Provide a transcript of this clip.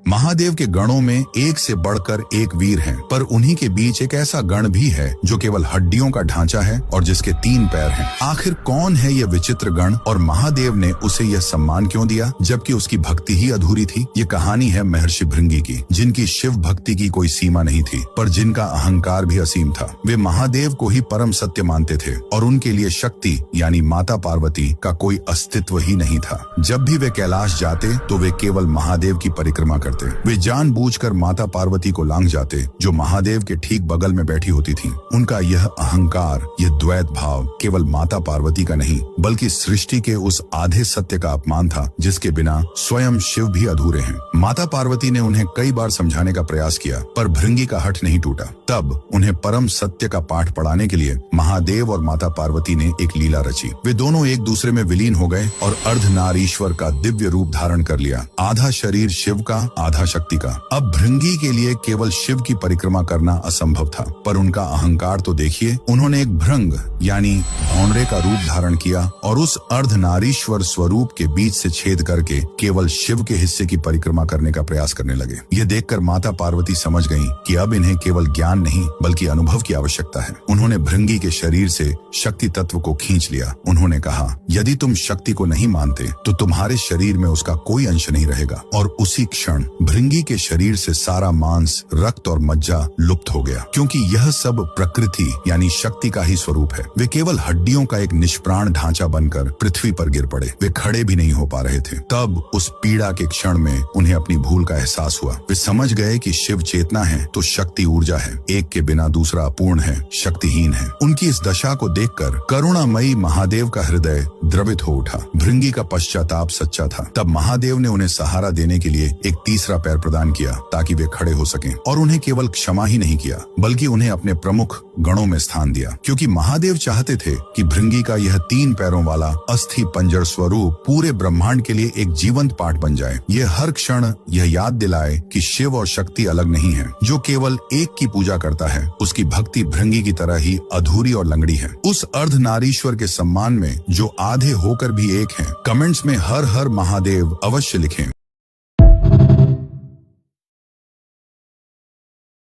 महादेव के गणों में एक से बढ़कर एक वीर हैं, पर उन्हीं के बीच एक ऐसा गण भी है जो केवल हड्डियों का ढांचा है और जिसके 3 पैर हैं। आखिर कौन है यह विचित्र गण और महादेव ने उसे यह सम्मान क्यों दिया जबकि उसकी भक्ति ही अधूरी थी? ये कहानी है महर्षि भृंगी की, जिनकी शिव भक्ति की कोई सीमा नहीं थी, पर जिनका अहंकार भी असीम था। वे महादेव को ही परम सत्य मानते थे और उनके लिए शक्ति यानी माता पार्वती का कोई अस्तित्व ही नहीं था। जब भी वे कैलाश जाते तो वे केवल महादेव की परिक्रमा करते। वे जानबूझकर माता पार्वती को लांघ जाते, जो महादेव के ठीक बगल में बैठी होती थीं। उनका यह अहंकार, यह द्वैत भाव केवल माता पार्वती का नहीं बल्कि सृष्टि के उस आधे सत्य का अपमान था जिसके बिना स्वयं शिव भी अधूरे हैं। माता पार्वती ने उन्हें कई बार समझाने का प्रयास किया, पर भृंगी का हठ नहीं टूटा। तब उन्हें परम सत्य का पाठ पढ़ाने के लिए महादेव और माता पार्वती ने एक लीला रची। वे दोनों एक दूसरे में विलीन हो गए और अर्धनारीश्वर का दिव्य रूप धारण कर लिया, आधा शरीर शिव का, आधा शक्ति का। अब भृंगी के लिए केवल शिव की परिक्रमा करना असंभव था, पर उनका अहंकार तो देखिए। उन्होंने एक भृंग यानी भौंडरे का रूप धारण किया और उस अर्धनारीश्वर स्वरूप के बीच से छेद करके केवल शिव के हिस्से की परिक्रमा करने का प्रयास करने लगे। यह देखकर माता पार्वती समझ गईं कि अब इन्हें केवल ज्ञान नहीं बल्कि अनुभव की आवश्यकता है। उन्होंने भृंगी के शरीर से शक्ति तत्व को खींच लिया। उन्होंने कहा, यदि तुम शक्ति को नहीं मानते तो तुम्हारे शरीर में उसका कोई अंश नहीं रहेगा। और उसी क्षण भृंगी के शरीर से सारा मांस, रक्त और मज्जा लुप्त हो गया, क्योंकि यह सब प्रकृति यानी शक्ति का ही स्वरूप है। वे केवल हड्डियों का एक निष्प्राण ढांचा बनकर पृथ्वी पर गिर पड़े। वे खड़े भी नहीं हो पा रहे थे। तब उस पीड़ा के क्षण में उन्हें अपनी भूल का एहसास हुआ। वे समझ गए कि शिव चेतना है तो शक्ति ऊर्जा है, एक के बिना दूसरा अपूर्ण है, शक्तिहीन है। उनकी इस दशा को देखकर करुणामयी महादेव का हृदय द्रवित हो उठा। भृंगी का पश्चाताप सच्चा था। तब महादेव ने उन्हें सहारा देने के लिए एक तीसरा पैर प्रदान किया ताकि वे खड़े हो सकें, और उन्हें केवल क्षमा ही नहीं किया बल्कि उन्हें अपने प्रमुख गणों में स्थान दिया, क्योंकि महादेव चाहते थे कि भृंगी का यह 3 पैरों वाला अस्थि पंजर स्वरूप पूरे ब्रह्मांड के लिए एक जीवंत पाठ बन जाए। यह हर क्षण यह याद दिलाए कि शिव और शक्ति अलग नहीं है। जो केवल एक की पूजा करता है उसकी भक्ति भृंगी की तरह ही अधूरी और लंगड़ी है। उस अर्धनारीश्वर के सम्मान में जो आधे होकर भी एक हैं, कमेंट्स में हर हर महादेव अवश्य लिखें।